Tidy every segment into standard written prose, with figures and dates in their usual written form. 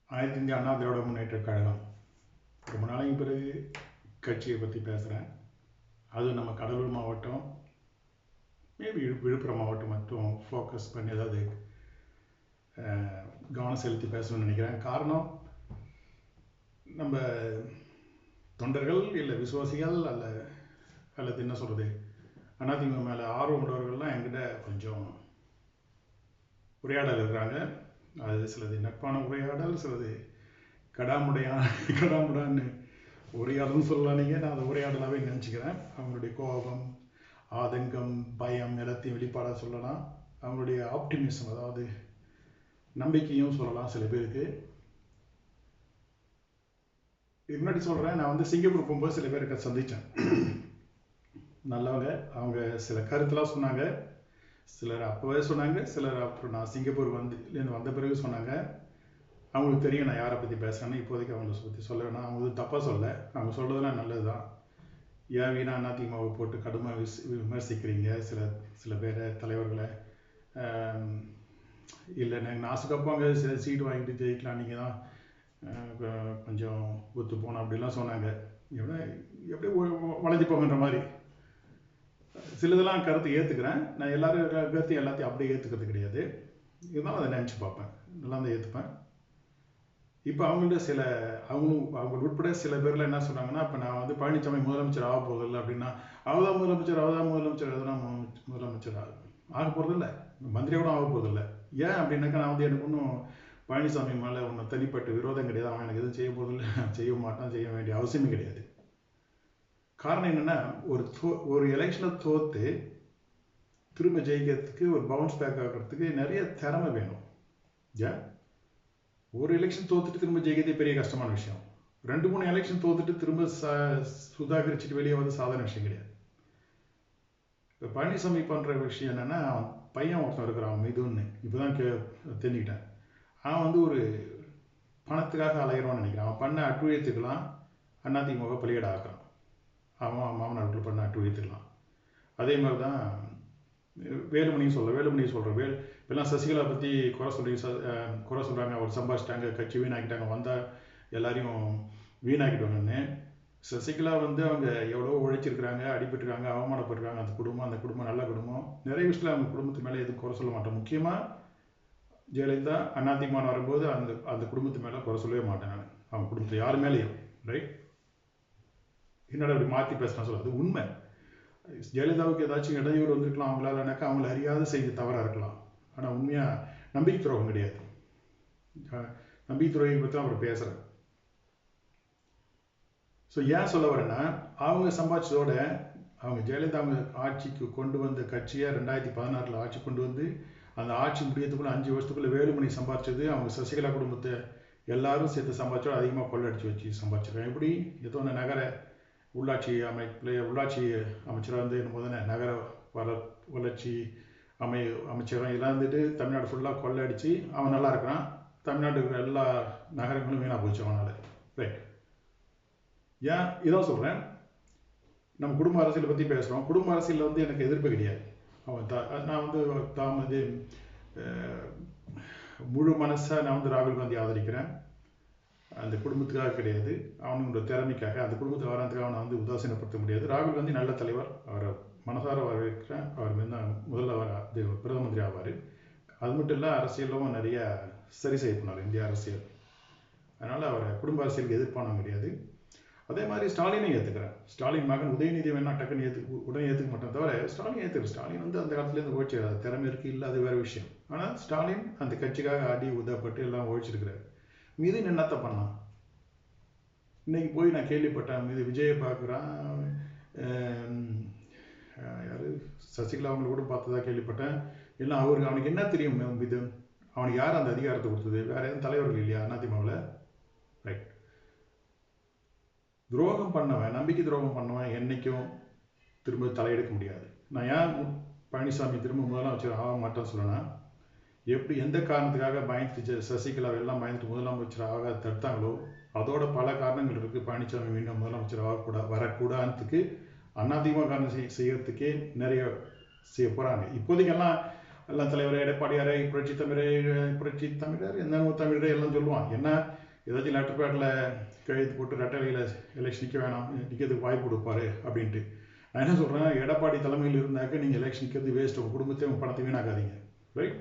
அனைத்து இந்திய அண்ணா திராவிட முன்னேற்றக் கழகம் ரொம்ப நாளைக்கு பிறகு கட்சியை பற்றி பேசுகிறேன். அது நம்ம கடலூர் மாவட்டம், மேபி விழுப்புரம் மாவட்டம் மட்டும் ஃபோக்கஸ் பண்ணி ஏதாவது கவனம் செலுத்தி பேசணும்னு நினைக்கிறேன். காரணம், நம்ம தொண்டர்கள் இல்லை விசுவாசிகள் அல்லது என்ன சொல்கிறது, அதிமுக மேலே ஆர்வம் உள்ளவர்கள்லாம் என்கிட்ட கொஞ்சம் உரையாடல் இருக்கிறாங்க. அது சிலது நட்பான உரையாடல், சிலது கடாமுடான்னு உரையாடல்னு சொல்லலாம். நீங்கள் நான் அதை உரையாடலாகவே நினச்சிக்கிறேன். அவங்களுடைய கோபம், ஆதங்கம், பயம் எல்லாத்தையும் வெளிப்பாடாக சொல்லலாம். அவங்களுடைய ஆப்டிமிசம், அதாவது நம்பிக்கையும் சொல்லலாம் சில பேருக்கு. இதுக்கு முன்னாடி சொல்கிறேன், நான் வந்து சிங்கப்பூர் போகும்போது சில பேருக்கு சந்தித்தேன். நல்லவங்க. அவங்க சில கருத்தெல்லாம் சொன்னாங்க. சிலர் அப்போவே சொன்னாங்க, சிலர் அப்புறம் நான் சிங்கப்பூர் வந்த பிறகு சொன்னாங்க. அவங்களுக்கு தெரியும் நான் யாரை பற்றி பேசுகிறேன்னு. இப்போதைக்கு அவங்கள பற்றி சொல்ல வேணாம். அவங்க வந்து தப்பாக சொல்ல, அவங்க சொல்கிறதுலாம் நல்லது தான். ஏன் வீணா அதிமுகவை போட்டு கடுமையாக விமர்சிக்கிறீங்க சில பேரை, தலைவர்களை. இல்லை நாசுக்கப்பாங்க சீட்டு வாங்கிட்டு ஜெயிக்கலாம், நீங்கள் தான் கொஞ்சம் ஒத்து போனோம் அப்படிலாம் சொன்னாங்க. எப்படி வளைஞ்சு போங்கன்ற மாதிரி. சிலதெல்லாம் கருத்து ஏற்றுக்கிறேன். நான் எல்லாத்தையும் அப்படியே ஏற்றுக்கிறது கிடையாது. இதுதான் அதை நினச்சி பார்ப்பேன், நல்லா தான் ஏற்றுப்பேன். இப்போ அவங்கள்ட்ட அவங்க உட்பட சில பேரில் என்ன சொன்னாங்கன்னா, இப்போ நான் வந்து பழனிசாமி முதலமைச்சர் ஆக போகிறதில்ல அப்படின்னா, அவதான் முதலமைச்சர் எதனா முதலமைச்சர் ஆக போகிறதில்ல, மந்திரியாக கூட ஆக போகிறதில்ல. ஏன் அப்படின்னாக்கா, நான் வந்து எனக்கு ஒன்றும் பழனிசாமி மேலே ஒன்றும் தனிப்பட்ட விரோதம் கிடையாது. அவன் எனக்கு எதுவும் செய்ய போகிறதில்ல, செய்ய மாட்டான், செய்ய வேண்டிய அவசியமே கிடையாது. காரணம் என்னென்னா, ஒரு எலெக்ஷனை தோற்று திரும்ப ஜெயிக்கிறதுக்கு, ஒரு பவுன்ஸ் பேக் ஆகிறதுக்கு நிறைய திறமை வேணும். ஏன் ஒரு எலெக்ஷன் தோத்துட்டு திரும்ப ஜெயிக்கிறதே பெரிய கஷ்டமான விஷயம். 2-3 எலெக்ஷன் தோத்துட்டு திரும்ப சுதாகரிச்சுட்டு வெளியே வந்து சாதாரண விஷயம் கிடையாது. இப்போ பழனிசாமி பண்ணுற விஷயம் என்னென்னா, பையன் ஒருத்தன் இருக்கிறான் மிதுன்னு, இப்போ தான் தெரிஞ்சுக்கிட்டேன். அவன் வந்து ஒரு பணத்துக்காக அலையிறான்னு நினைக்கிறான். அவன் பண்ண அட்டுழியத்துக்கெல்லாம் அதிமுக பலியிட ஆக்குறான். அவன் மாமனார் பண்ண அட்டுழியத்துக்கலாம். அதே மாதிரி தான் வேலுமணியும் சொல்கிறேன். இப்போல்லாம் சசிகலா பற்றி குறை சொல்கிறாங்க. அவர் சம்பாதிச்சிட்டாங்க, கட்சி வீணாக்கிட்டாங்க, வந்தால் எல்லாரையும் வீணாக்கிடுவாங்கன்னு. சசிகலா வந்து அவங்க எவ்வளோ உழைச்சிருக்கிறாங்க, அடிபட்டுருக்காங்க, அவமானப்பட்டிருக்காங்க. அந்த குடும்பம் நல்ல குடும்பம். நிறைய விஷயத்தில் அவங்க குடும்பத்து மேலே எதுவும் குறை சொல்ல மாட்டேன். முக்கியமாக ஜெயலலிதா அதிமுக வரும்போது அந்த குடும்பத்து மேலே குறை சொல்லவே மாட்டேன் நான். அவங்க குடும்பத்தில் யார் மேலேயும். ரைட், என்னோட அப்படி மாற்றி பேசுகிறேன் சொல்ல, அது உண்மை. ஜெயலலிதாவுக்கு ஏதாச்சும் இடையூறு வந்திருக்கலாம், அவங்களாலனாக்கா அவங்கள அறியாத செய்தி தவறாக இருக்கலாம். ஆனால் உண்மையாக நம்பிக்கை துரோகம் கிடையாது. நம்பிக்கை துரோகம் பற்றி அவர் பேசுகிறேன். ஸோ ஏன் சொல்ல வரேன்னா, அவங்க சம்பாதிச்சதோட அவங்க ஜெயலலிதா அவங்க ஆட்சிக்கு கொண்டு வந்த கட்சியை 2016 ஆட்சி கொண்டு வந்து அந்த ஆட்சி முடியறதுக்குள்ள 5 வருஷத்துக்குள்ள வேலுமணி சம்பாதிச்சது, அவங்க சசிகலா குடும்பத்தை எல்லாரும் சேர்த்து சம்பாதிச்சோட அதிகமாக கொள்ளடிச்சு வச்சு சம்பாதிச்சிருக்காங்க. எப்படி ஏதோ ஒன்று நகர உள்ளாட்சி அமைச்சராக வந்து முதல்ல நகர வளர்ச்சி அமைச்சராக இதெல்லாம் இருந்துட்டு தமிழ்நாடு ஃபுல்லாக கொள்ளடிச்சு அவன் நல்லா இருக்கிறான். தமிழ்நாட்டுக்கு எல்லா நகரங்களும் வீணாக போச்சு அவனால். ரைட், ஏன் இதான் சொல்கிறேன். நம்ம குடும்ப அரசியலை பற்றி பேசுகிறோம். குடும்ப அரசியலில் வந்து எனக்கு எதிர்ப்பு கிடையாது. நான் வந்து முழு மனசாக நான் வந்து ராகுல் காந்தி ஆதரிக்கிறேன். அந்த குடும்பத்துக்காக கிடையாது, அவனுடைய திறமைக்காக. அந்த குடும்பத்தில் வரதுக்காக அவனை வந்து உதாசீனப்படுத்த முடியாது. ராகுல் காந்தி நல்ல தலைவர், அவரை மனசார வரவேற்கிறேன். அவர் முதல்ல பிரதம மந்திரி ஆவார். அது மட்டும் இல்லை, அரசியலும் நிறைய சரி செய்ய போனார் இந்திய அரசியல். அதனால் அவரை குடும்ப அரசியலுக்கு எதிர்ப்பானவங்க கிடையாது. அதே மாதிரி ஸ்டாலினை ஏற்றுக்கிறேன். ஸ்டாலின் மகன் உதயநிதி வேணா டக்குன்னு உடனே ஏற்றுக்க மாட்டேன், தவிர ஸ்டாலின் ஏற்றுக்கிறேன். ஸ்டாலின் வந்து அந்த காலத்துலேருந்து ஓடிச்சு, திறமை இருக்குது, இல்லை அது வேறு விஷயம். ஆனால் ஸ்டாலின் அந்த கட்சிக்காக அடி உதப்பட்டு எல்லாம் ஓடிச்சிருக்கிறார். மீது என்னத்தை பண்ணான்? இன்னைக்கு போய் நான் கேள்விப்பட்டேன், மீது விஜயை பார்க்குறான், யார் சசிகலா அவங்களை கூட பார்த்ததா கேள்விப்பட்டேன். இல்லை அவனுக்கு என்ன தெரியும் மீது? அவனுக்கு யார் அந்த அதிகாரத்தை கொடுத்தது? வேற எதுவும் தலைவர்கள் இல்லையா அதிமுகவில்? ரைட், துரோகம் பண்ணவன், நம்பிக்கை துரோகம் பண்ணவன் என்னைக்கும் திரும்ப தலையெடுக்க முடியாது. நான் ஏன் பழனிசாமி திரும்ப முதலமைச்சர் ஆக மாட்டேன்னு சொல்லணும். எப்படி எந்த காரணத்துக்காக பயந்துட்டு சசிகலா எல்லாம் பயந்துட்டு முதலமைச்சர் ஆக தடுத்தாங்களோ, அதோட பல காரணங்கள் இருக்குது. பழனிசாமி மீண்டும் முதலமைச்சர் வரக்கூடாதுக்கு அதிமுக செய்யறதுக்கே நிறைய செய்ய போகிறாங்க. இப்போதைக்கெல்லாம் எல்லாம் தலைவர் எடப்பாடியாரே, புரட்சி தமிழர் என்னமோ தமிழரே எல்லாம் சொல்லுவான். என்ன ஏதாச்சும் லெட்டர் பேட்டில் கையெழுத்து போட்டு ரெட்டலையில் எலெக்ஷன் நிற்க வேணாம், நிற்கிறதுக்கு வாய்ப்பு கொடுப்பாரு அப்படின்ட்டு. நான் என்ன சொல்கிறேன், எடப்பாடி தலைமையில் இருந்தாக்க நீங்கள் எலெக்ஷன் நிற்கிறது வேஸ்ட், உங்கள் குடும்பத்தை உங்கள் பணத்தை வீணாக்காதீங்க. ரைட்?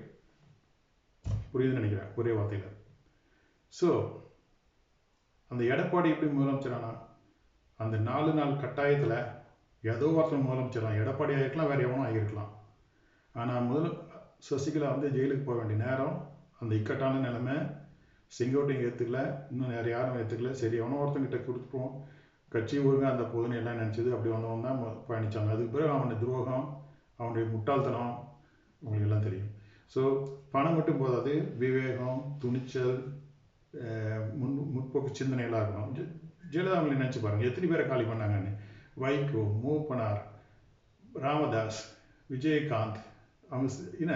புரியுதுன்னு நினைக்கிறேன் ஒரே வார்த்தையில். ஸோ அந்த எடப்பாடி எப்படி முதலமைச்சரானா, அந்த 4 நாள் கட்டாயத்தில் ஏதோ ஒருத்தர் முதலமைச்சரான். எடப்பாடி ஆகிருக்கலாம், வேறு எவனும் ஆகியிருக்கலாம். ஆனால் சசிகலா வந்து ஜெயிலுக்கு போக வேண்டிய நேரம், அந்த இக்கட்டான நிலைமை, செங்கோட்டையும் ஏற்றுக்கல, இன்னும் வேறு யாரும் ஏற்றுக்கல. சரி எவனோ ஒருத்தங்கிட்ட கொடுத்துப்போம், கட்சி ஒழுங்காக அந்த போதுன்னு எல்லாம் நினச்சிது. அப்படி வந்தவன் தான் பயணித்தாங்க. அதுக்கு பிறகு அவனுடைய துரோகம், அவனுடைய முட்டாள்தனம் உங்களுக்கு எல்லாம் தெரியும். ஸோ பணம் மட்டும் போதாது, விவேகம், துணிச்சல், முற்போக்கு சிந்தனையெல்லாம் இருக்கணும். ஜெயலலிதா அவங்களை நினச்சி பாருங்கள், எத்தனை பேரை காலி பண்ணாங்கன்னு. வைகோ, மூப்பனார், ராமதாஸ், விஜயகாந்த், அவங்க என்ன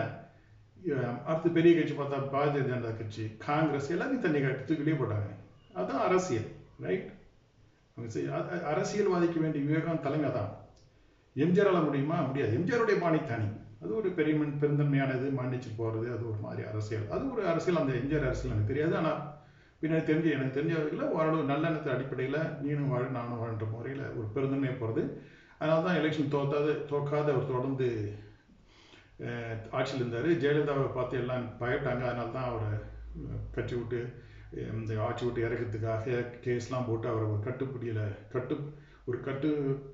அடுத்த பெரிய கட்சி பார்த்தா பாரதிய ஜனதா கட்சி, காங்கிரஸ், எல்லாத்தையும் தண்ணி கட்டி வெளியே போட்டாங்க. அதுதான் அரசியல். ரைட்? அவங்க அரசியல்வாதிக்க வேண்டிய விவேகம் தலைமை தான். எம்ஜிஆரால் முடியுமா? முடியாது. எம்ஜிஆருடைய பாணி தனி, அது ஒரு பெருந்தன்மையானது, மன்னிச்சு போகிறது, அது ஒரு மாதிரி அரசியல். அது ஒரு அரசியல். அந்த எம்ஜிஆர் அரசியல் எனக்கு தெரியாது. ஆனால் பின்னாடி எனக்கு தெரிஞ்சவர்களில் ஓரளவு நல்லெண்ணத்து அடிப்படையில் நீனும் வாழ நானும் வாழ்ன்ற முறையில் ஒரு பெருந்தன்மையாக போகிறது. அதனால தான் எலெக்ஷன் தோக்காத அவர் தொடர்ந்து ஆட்சியில் இருந்தார். ஜெயலலிதாவை பார்த்து எல்லாம் பயப்பட்டாங்க. அதனால தான் அவரை கட்சி விட்டு இந்த ஆட்சி விட்டு இறக்கிறதுக்காக கேஸ்லாம் போட்டு அவரை ஒரு கட்டுப்பிடியில் ஒரு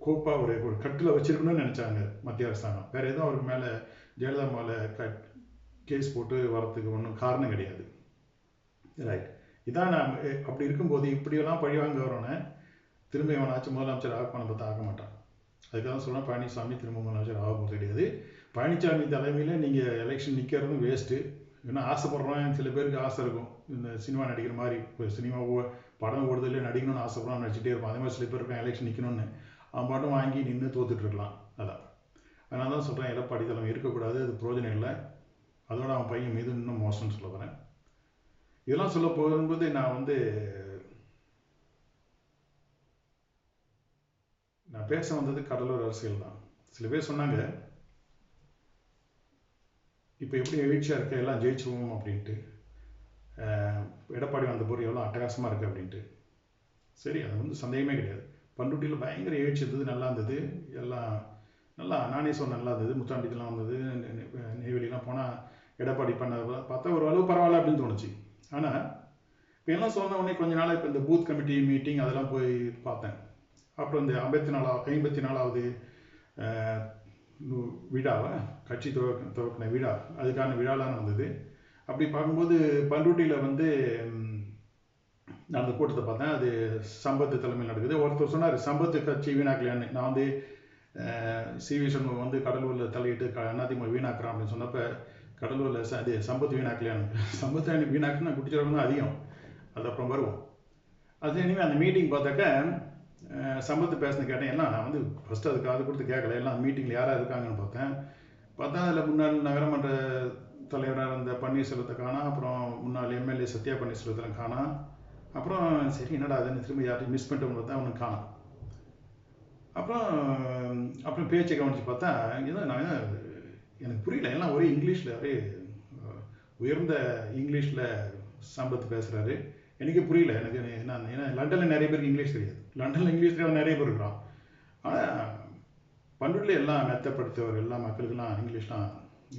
கோப்பாக ஒரு கட்டில் வச்சிருக்கணும்னு நினச்சாங்க மத்திய அரசாங்கம். வேறு எதுவும் அவருக்கு மேலே ஜெயலலிதா மேலே கேஸ் போட்டு வரத்துக்கு ஒன்றும் காரணம் கிடையாது. ரைட்? இதான் நான் அப்படி இருக்கும்போது இப்படியெல்லாம் பழிவாங்க வரோன்னே திரும்ப இவனாச்சும் முதலமைச்சர் ஆகப்பான பார்த்தா ஆக மாட்டான். அதுக்காக தான் சொல்கிறேன், பழனிசாமி திரும்ப முதலமைச்சர் ஆக போகிறது கிடையாது. பழனிசாமி தலைமையில் நீங்கள் எலெக்ஷன் நிற்கிறதும் வேஸ்ட்டு. ஏன்னா ஆசைப்படுறோம், சில பேருக்கு ஆசை இருக்கும், இந்த சினிமா நடிக்கிற மாதிரி. இப்போ சினிமா படம் ஓடுதலே நடிக்கணும்னு ஆசைப்படுறான், நடிச்சுட்டே இருப்பான். அதே மாதிரி சில பேர் இருக்கான் எலெக்ஷன் நிற்கணும்னு, அவன் பாட்டும் வாங்கி நின்று தோத்துட்ருக்கலாம். அதான் அதனால தான் சொல்கிறேன், எடப்பாடி தலைமை இருக்கக்கூடாது, அது பிரயோஜனம் இல்லை. அதோட அவன் பையன் மீது இன்னும் மோசம்னு சொல்ல வரேன். இதெல்லாம் சொல்ல போகும்போது நான் பேச வந்தது கடலூர் அரசியல் தான். சில பேர் சொன்னாங்க, இப்போ எப்படி எழுச்சியாக இருக்க, எல்லாம் ஜெயிச்சுவோம் அப்படின்ட்டு. எடப்பாடி வந்த போது எவ்வளோ அட்டகாசமாக இருக்குது அப்படின்ட்டு. சரி, அது வந்து சந்தேகமே கிடையாது. பண்ருட்டியில் பயங்கர எழுச்சி இருந்தது, நல்லா இருந்தது. எல்லாம் நல்லா, நானே சொன்ன நல்லா இருந்தது. முத்தாண்டிக்கெலாம் வந்தது, நெய்வேலிலாம் போனால் எடப்பாடி பண்ண பார்த்தா ஒரு அளவு பரவாயில்ல அப்படின்னு தோணுச்சு. ஆனால் இப்போ எல்லாம் சொன்ன உடனே கொஞ்ச நாள் இப்போ இந்த பூத் கமிட்டி மீட்டிங் அதெல்லாம் போய் பார்த்தேன். அப்புறம் இந்த 54வது விழாவை, கட்சி துவக்கின விழா, அதுக்கான விழாலாம் நடந்தது. அப்படி பார்க்கும்போது பண்ருட்டியில் வந்து நடந்த கூட்டத்தை பார்த்தேன். அது சம்பத்து தலைமையில் நடக்குது. ஒருத்தர் சொன்னார், சம்பத்து கட்சி வீணாக்கலையான்னு. நான் வந்து சிவி சண்முகம் வந்து கடலூரில் தலையிட்டு அதிமுக வீணாக்குறான் அப்படின்னு சொன்னப்போ, கடலூரில் அது சம்பத்து வீணாக்கலையான்னு. சம்பத்து வீணாக்குன்னு குடிச்சிடறவங்க தான் அதிகம். அது அப்புறம் வருவோம். அது இனிமேல் அந்த மீட்டிங் பார்த்தாக்க சம்பத்து பேசுனது கேட்டேன். எல்லாம் நான் வந்து ஃபஸ்ட்டு அதுக்கு காது கொடுத்து கேட்கல. எல்லாம் மீட்டிங்கில் யாராக இருக்காங்கன்னு பார்த்தா அதில் முன்னாள் நகரமன்ற தலைவராக இருந்த பன்னீர்செல்வத்தை காணா, அப்புறம் முன்னாள் எம்எல்ஏ சத்யா பன்னீர்செல்வத்தில் காணா, அப்புறம் சரி என்னடா அதுன்னு திரும்ப யார்ட்டையும் மிஸ் பண்ணிட்டு பார்த்தா அவனுக்கு காணாம். அப்புறம் பேச்சை கவனித்து பார்த்தா எனக்கு புரியல. எல்லாம் ஒரே இங்கிலீஷில், அப்படியே உயர்ந்த இங்கிலீஷில் சம்பத்து பேசுகிறாரு. எனக்கே புரியல. எனக்கு ஏன்னா லண்டனில் நிறைய பேருக்கு இங்கிலீஷ் தெரியாது. லண்டனில் இங்கிலீஷ் தெரியாத நிறைய பேர் இருக்கிறான். ஆனால் பண்ருட்டில் எல்லாம் மெத்தப்படுத்தவர், எல்லா மக்களுக்கெல்லாம் இங்கிலீஷ்லாம்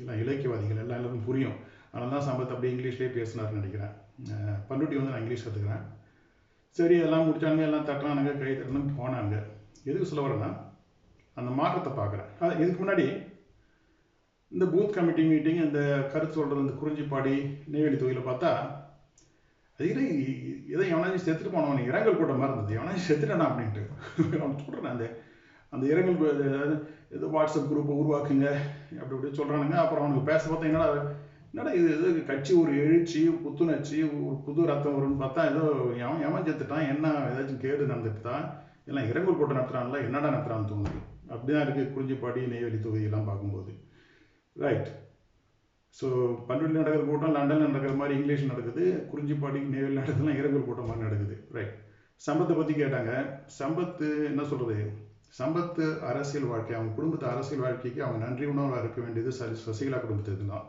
எல்லாம் இலக்கியவாதிகள் எல்லாருக்கும் புரியும். அதனால தான் சம்பத் அப்படியே இங்கிலீஷ்லேயே பேசினார்னு நினைக்கிறேன். பண்ருட்டி வந்து நான் இங்கிலீஷ் கற்றுக்கிறேன். சரி, எல்லாம் முடித்தானுங்க, எல்லாம் தட்டுறானுங்க, கை தட்டணும்னு போனாங்க. எதுக்கு சொல்ல வரேன்னா, அந்த மாற்றத்தை பார்க்குறேன். இதுக்கு முன்னாடி இந்த பூத் கமிட்டி மீட்டிங், இந்த கருத்து சொல்கிறது, இந்த குறிஞ்சிப்பாடி நெய்வேலி தொகுதியில் பார்த்தா அது எதை எவனாச்சும் செத்துட்டு போனவன் இரங்கல் கூட்டம் மாதிரி இருந்தது. எவனாச்சும் செத்துட்டானா அப்படின்ட்டு அவன் சொல்கிறேன். அந்த இரங்கல் ஏதோ வாட்ஸ்அப் குரூப்பை உருவாக்குங்க அப்படி சொல்கிறானுங்க. அப்புறம் அவனுக்கு பேச பார்த்தா என்னடா இது கட்சி ஒரு எழுச்சி, புத்துணர்ச்சி, ஒரு புது ரத்தம் வரும்னு பார்த்தா ஏதோ எவன் செத்துட்டான், என்ன ஏதாச்சும் கேடு நடந்துட்டுதா, எல்லாம் இரங்கல் கூட்டம் நடத்துகிறான்ல, என்னடா நடத்துகிறான்னு தோணுது. அப்படி தான் இருக்குது குறிஞ்சிப்பாடி நெய்வேலி தொகுதியெல்லாம் பார்க்கும்போது. ரைட்? ஸோ பண்ருட்டில் நடக்கிற கூட்டம் லண்டனில் நடக்கிற மாதிரி இங்கிலீஷில் நடக்குது, குறிஞ்சிப்பாடி நெய்வேலி நடக்குதுலாம் இரங்கல் கூட்டம் மாதிரி நடக்குது. ரைட்? சம்பத்தை பற்றி கேட்டாங்க. சம்பத்து என்ன சொல்கிறது, சம்பத்து அரசியல் வாழ்க்கை, அவங்க குடும்பத்து அரசியல் வாழ்க்கைக்கு அவங்க நன்றி உணர்வாக இருக்க வேண்டியது சசிகலா குடும்பத்துக்கு தான்.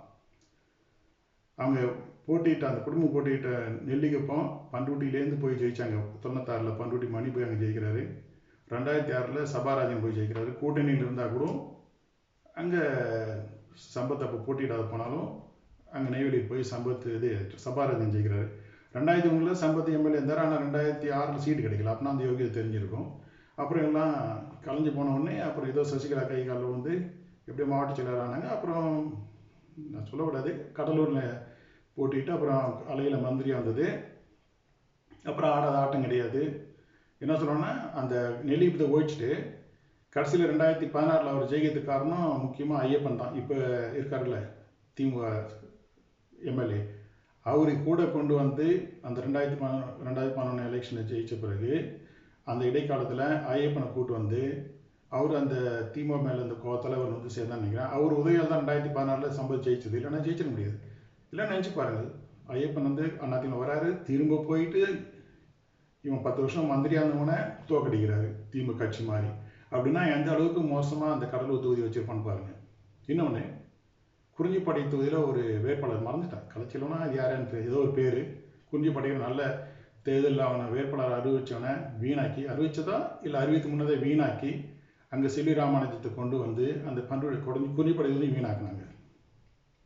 அவங்க போட்டியிட்ட அந்த குடும்பம் போட்டியிட்ட நெல்லிக்குப்பம் பண்ருட்டியிலேருந்து போய் ஜெயிச்சாங்க. 96 பண்ருட்டி மணி போய் அங்கே ஜெயிக்கிறாரு. 2006 சபாராஜன் போய் ஜெயிக்கிறாரு. கூட்டணியில் இருந்தால் கூட அங்கே சம்பத் அப்போ போட்டியிடாத போனாலும் அங்கே நெய்வேலியில் போய் சபாராஜன் ஜெயிக்கிறாரு. 2001 சம்பத் எம்எல்ஏ இருந்தார். ஆனால் 2006 சீட்டு கிடைக்கல. அப்படின்னா அந்த யோகியதை தெரிஞ்சிருக்கும். அப்புறம் எல்லாம் கலைஞ்சு போன உடனே அப்புறம் ஏதோ சசிகலா கை காலில் வந்து எப்படியோ மாவட்ட செயலர் ஆனாங்க. அப்புறம் நான் சொல்லக்கூடாது, கடலூரில் போட்டிட்டு அப்புறம் அலையில் மந்திரியாக வந்தது. அப்புறம் ஆடாத ஆட்டம் கிடையாது. என்ன சொல்லணும்னா அந்த நெல்லிப்பத்தை ஓடிச்சுட்டு கடைசியில் 2016 அவர் ஜெயிக்கிறதுக்கு காரணம் முக்கியமாக ஐயப்பன் தான். இப்போ இருக்காருல்ல திமுக எம்எல்ஏ, அவரை கூட கொண்டு வந்து அந்த 2011 எலெக்ஷனை ஜெயித்த பிறகு அந்த இடைக்காலத்தில் ஐயப்பனை கூட்டு வந்து அவர் அந்த திமுக மேலே இந்த தலைவர் வந்து சேர்ந்தான்னு நினைக்கிறேன். அவர் உதவியால் தான் 2016 சம்பத் ஜெயிச்சது. இல்லைன்னா ஜெயிச்சிட முடியாது. இல்லைன்னா நினச்சி பாருங்கள், ஐயப்பன் வந்து அதிமுக வராரு, திரும்ப போயிட்டு இவன் 10 வருஷம் மந்திரியாக இருந்தவனை தோக்கடிக்கிறாரு திமுக கட்சி மாதிரி. அப்படின்னா எந்த அளவுக்கு மோசமாக அந்த கடலூர் தொகுதி வச்சுருப்பான்னு பாருங்கள். இன்னொன்று, குறிஞ்சிப்பாடி தொகுதியில் ஒரு வேட்பாளர் மறந்துட்டான், கலைச்சலோன்னா அது யாருன்னு ஏதோ ஒரு பேர். குறிஞ்சிப்பாடியில் நல்ல தேர்தலில் அவனை வேட்பாளர் அறிவித்தவனை வீணாக்கி, அறிவித்ததா இல்லை அறிவித்து முன்னதே வீணாக்கி அங்கே செல்வி ராமானுஜத்தை கொண்டு வந்து அந்த குறிஞ்சிப்பாடியிலையும் வீணாக்குனாங்க.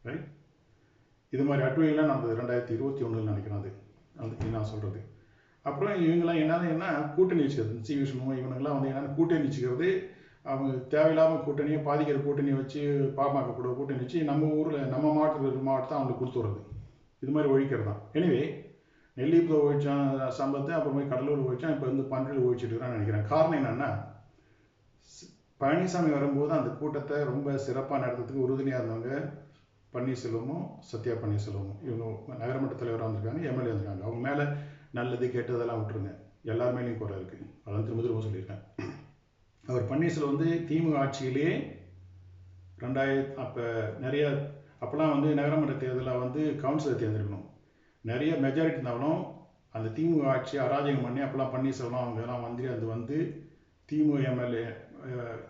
ரைட், இது மாதிரி அட்டுவைகள்லாம் நடந்தது 2021 நினைக்கிறேன். அது நான் சொல்கிறது. அப்புறம் இவங்கெல்லாம் என்ன கூட்டணி வச்சுக்கிறது, சி விஷ்ணு இவங்கெல்லாம் வந்து என்னென்ன கூட்டணி வச்சுக்கிறது, அவங்க தேவையில்லாமல் கூட்டணியை பாதிக்கிற கூட்டணியை வச்சு பாமக கூட கூட்டணி வச்சு நம்ம ஊரில் நம்ம மாவட்டத்தை அவங்களுக்கு கொடுத்துறது. இது மாதிரி ஒழிக்கிறது தான். எனவே நெல்லிப்பூ ஒழிச்சான் சம்பத்து, அப்புறமே கடலூர் ஒழிச்சான், இப்போ வந்து பன்றில் ஒழிச்சிட்டு இருக்கிறான்னு நினைக்கிறேன். காரணம் என்னென்னா, பழனிசாமி வரும்போது அந்த கூட்டத்தை ரொம்ப சிறப்பாக நடத்துறதுக்கு உறுதுணையாக இருந்தவங்க பன்னீர்செல்வமும் சத்யா பன்னீர்செல்வமும். இவங்க நகரமன்ற தலைவராக வந்திருக்காங்க, எம்எல்ஏ வந்திருக்காங்க. அவங்க மேலே நல்லது கெட்டதெல்லாம் விட்டுருங்க, எல்லார் மேலேயும் குறை இருக்குது. அதெல்லாம் திரும்ப திரும்ப சொல்லியிருக்கேன். அவர் பன்னீர்செல்வம் வந்து திமுக ஆட்சியிலே அப்போ நிறைய அப்போல்லாம் வந்து நகரமன்ற தேர்தலில் வந்து கவுன்சிலர் தேர்ந்தெடுக்கணும், நிறைய மெஜாரிட்டி இருந்தாலும் அந்த திமுக ஆட்சி அராஜகம் பண்ணி அப்போல்லாம் பன்னீர்செல்வம் அவங்க எல்லாம் மந்திரி வந்து திமுக எம்எல்ஏ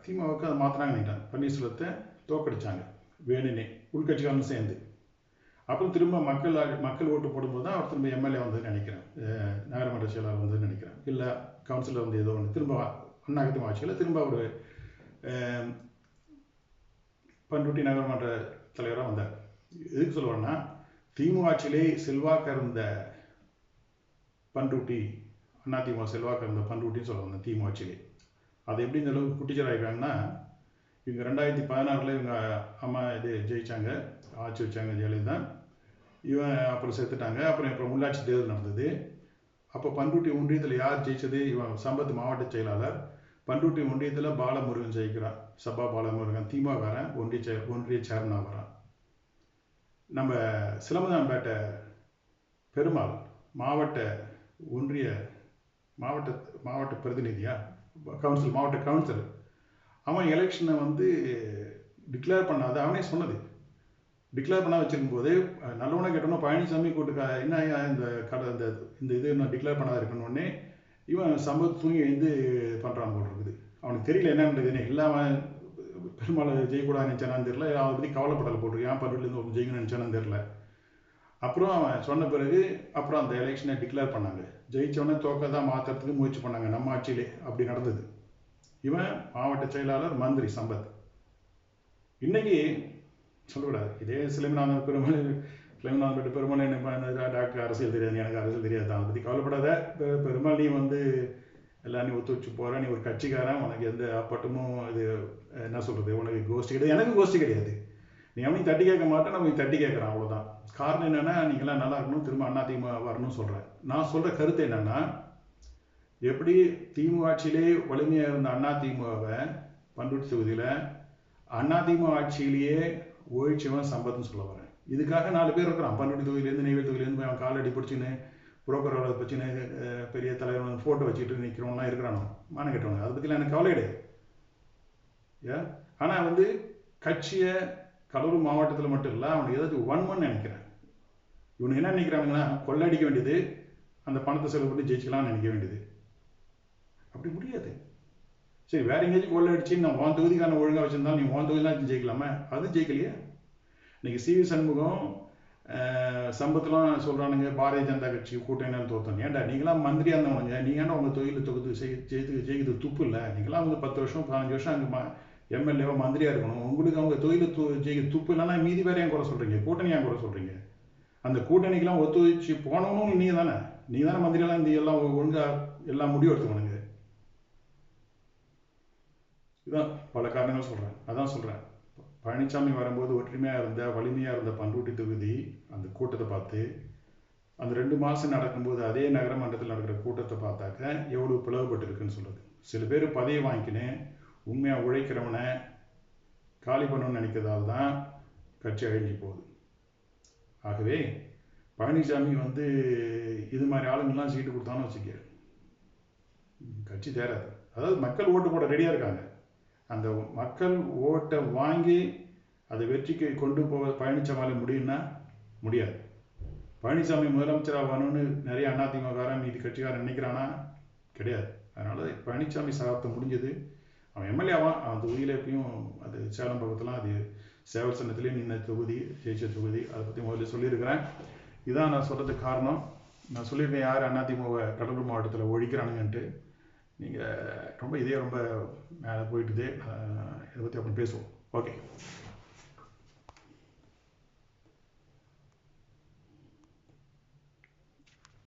திமுகவுக்கு அதை மாற்றினாங்க நினைட்டாங்க. பன்னீர்செல்வத்தை தோக்கடிச்சாங்க வேணுனே, உள்கட்சிக்காரன்னு சேர்ந்து. அப்புறம் திரும்ப மக்கள் ஓட்டு போடும்போது தான் அவர் திரும்ப எம்எல்ஏ வந்ததுன்னு நினைக்கிறேன், நகரமன்ற செயலாளர் வந்ததுன்னு நினைக்கிறேன். இல்லை கவுன்சிலர் வந்து ஏதோ ஒன்று திரும்ப அண்ணாதிமுக ஆட்சியில் திரும்ப அவர் பண்ருட்டி நகரமன்ற தலைவராக வந்தார். எதுக்கு சொல்லுவாங்கன்னா, திமுக ஆட்சியிலே செல்வாக்கு இருந்த பண்ருட்டி, அதிமுக செல்வாக்கு இருந்த பண்ருட்டின்னு சொல்லுவாங்க திமுக ஆட்சியிலே. அது எப்படி இந்த அளவுக்கு குட்டிச்சராயிருக்காங்கன்னா, இவங்க 2016 இவங்க அம்மா ஜெயிச்சாங்க, ஆட்சி வச்சாங்க ஜெயலலிதா. இவன் அப்புறம் செத்துட்டாங்க. அப்புறம் உள்ளாட்சி தேர்தல் நடந்தது. அப்போ பண்ருட்டி ஒன்றியத்தில் யார் ஜெயிச்சது? இவன் சம்பத் மாவட்ட செயலாளர். பண்ருட்டி ஒன்றியத்தில் பாலமுருகன் ஜெயிக்கிறான், சபா பாலமுருகன், திமுககாரன், ஒன்றிய சேர்மனாக வரான். நம்ம சிலம்பதாம்பேட்டை பெருமாள் மாவட்ட பிரதிநிதியா, மாவட்ட கவுன்சிலர், அவன் எலெக்ஷனை வந்து டிக்ளேர் பண்ணாத, அவனே சொன்னது, டிக்ளேர் பண்ண வச்சிருக்கும் போது நல்லவனா கேட்டோன்னா பழனிசாமி கூட்டுக்கா என்ன இந்த இது நான் டிக்ளேர் பண்ணாத இருக்கணுன்னே இவன் சம்பவம் தூங்கி எழுந்து பண்ணுறான் போல் இருக்குது. அவனுக்கு தெரியல என்னன்றதுன்னு. இல்லாமல் பெருமாள் ஜெயிக்கூடாது நினச்சானான்னு தெரியல, அவனை பற்றி கவலைப்படலை போட்டிருக்கு, ஏன் பண்ருட்டிலேருந்து ஒரு ஜெயிக்கணும்னு நினச்சானான்னு தெரியல. அப்புறம் அவன் சொன்ன பிறகு அப்புறம் அந்த எலெக்ஷனை டிக்ளேர் பண்ணாங்க. ஜெயிச்சவனே தோக்கதான் மாற்றுறதுக்கு முயற்சி பண்ணாங்க நம்ம ஆட்சியிலே. அப்படி நடந்தது. இவன் மாவட்ட செயலாளர், மந்திரி சம்பத். இன்னைக்கு சொல்லக்கூடாது, இதே சிலம்பநாதன் பெருமாள் என்ன டாக்டர் அரசியல் தெரியாது, எனக்கு அரசியல் தெரியாது, அதை பற்றி கவலைப்படாத பெருமாள், நீ வந்து எல்லாம் நீ ஒத்து வச்சு போகிற, நீ ஒரு கட்சிக்காரன், உனக்கு எந்த ஆப்பட்டமும் இது என்ன சொல்கிறது, உனக்கு கோஷ்டி கிடையாது, எனக்கு கோஷ்டி கிடையாது, நீ அவனையும் தட்டி கேட்க மாட்டேன், நம்ம தட்டி கேட்குறான், அவ்வளோதான். காரணம் என்னென்னா, நீங்களாம் நல்லா இருக்கணும், திரும்ப அதிமுக வரணும்னு சொல்கிறேன். நான் சொல்கிற கருத்து என்னென்னா, எப்படி திமுக ஆட்சியிலே வலிமையாக இருந்த அதிமுகவை பண்ருட்டி தொகுதியில் அதிமுக ஆட்சியிலேயே ஒழிச்சவன் சம்பத்னு சொல்ல வரேன். இதுக்காக 4 பேர் இருக்கிறான். பண்ருட்டி தொகுதியிலேருந்து நெய்வேலி தொகுதியிலேருந்து அவன் காலடி பிடிச்சின்னு புரோக்கர் வேலை வச்சுன்னு பெரிய தலைவர் ஃபோட்டோ வச்சுக்கிட்டு நிற்கிறவங்களாம் இருக்கிறானோ, மானம் கட்டவங்க. அதை பற்றிலாம் எனக்கு கவலை கிடையாது. ஆனால் வந்து கட்சியை கடலூர் மாவட்டத்தில் மட்டும் இல்லை, அவனுக்கு ஏதாவது ஒன்மன்னு நினைக்கிறேன். இவனுக்கு என்ன நினைக்கிறாங்கன்னா, கொள்ளடிக்க வேண்டியது, அந்த பணத்தை செலவு பண்ணி ஜெயிச்சுக்கலாம்னு நினைக்க வேண்டியது. அப்படி முடியாது. சரி, வேற எங்கேயாச்சும் கொள்ளை அடிச்சு நான் உன் தொகுதிக்கான ஒழுங்காக வச்சிருந்தா நீ உன் தொகுதிலாம் ஜெயிக்கலாமா? அது ஜெயிக்கலையே. இன்னைக்கு சி வி சண்முகம் சம்பத்துலாம் சொல்கிறானுங்க பாரதிய ஜனதா கட்சி கூட்டணின்னு தோத்தோம். ஏன்டா நீங்களாம் மந்திரியாக இருந்தவனுங்க, நீங்கள் ஏன்னா உங்கள் தொகுதியில் தொகுதி ஜெயிக்கிறது துப்பு இல்லை? நீங்களாம் வந்து 10 வருஷம் 15 வருஷம் அங்கே எம்எல்ஏவோ மந்திரியாக இருக்கணும். உங்களுக்கு அவங்க தொகுதியில் ஜெயிக்க துப்பு இல்லைன்னா மீதி வேற ஏன் குறை சொல்கிறீங்க? கூட்டணி ஏன் குறை சொல்கிறீங்க? அந்த கூட்டணிக்கெல்லாம் ஒத்துழைச்சு போனவனும் நீ தானே மந்திரியெல்லாம் இந்த எல்லாம் ஒழுங்காக எல்லாம் முடிவு எடுத்துக்கணுங்க. இதுதான் பல காரணங்கள் சொல்கிறேன். அதான் சொல்கிறேன், பழனிசாமி வரும்போது ஒற்றுமையாக இருந்த வலிமையாக இருந்த பண்ருட்டி தொகுதி அந்த கூட்டத்தை பார்த்து, அந்த 2 மாதம் நடக்கும்போது அதே நகரமன்றத்தில் நடக்கிற கூட்டத்தை பார்த்தாக்க எவ்வளோ பிளவுபட்டு இருக்குன்னு சொல்லுது. சில பேர் பதவி வாங்கிக்கின்னு உண்மையாக உழைக்கிறவனை காலி பண்ணணும்னு நினைக்கிறதால தான் கட்சி அழிஞ்சு போகுது. ஆகவே பழனிசாமி வந்து இது மாதிரி ஆளுங்கள்லாம் சீட்டு கொடுத்தான்னு வச்சுக்க, கட்சி தேராது. அதாவது மக்கள் ஓட்டு போட ரெடியாக இருக்காங்க. அந்த மக்கள் ஓட்டை வாங்கி அதை வெற்றிக்கு கொண்டு போக பழனிசாமியால் முடியும்னா முடியாது. பழனிசாமி முதலமைச்சராக வரணும்னு நிறைய அதிமுககாரன் மீதி கட்சிக்காரன் நினைக்கிறானா? கிடையாது. அதனால பழனிசாமி சகாப்தம் முடிஞ்சது. அவன் எம்எல்ஏவான், அவன் தொகுதியில் எப்பயும் அது சேலம் பக்கத்துலாம் அது சேவல் சன்னத்திலே நின்ன தொகுதி, ஜெயிச்ச தொகுதி. அதை பற்றி முதல்ல சொல்லியிருக்கிறேன். இதான் நான் சொல்கிறதுக்கு காரணம். நான் சொல்லியிருக்கேன் யார் அதிமுகவை கடலூர் மாவட்டத்தில் ஒழிக்கிறானுங்கன்ட்டு. நீங்கள் ரொம்ப இதே ரொம்ப மேலே போயிட்டுதே. இதை பற்றி அப்புறம் பேசுவோம். ஓகே.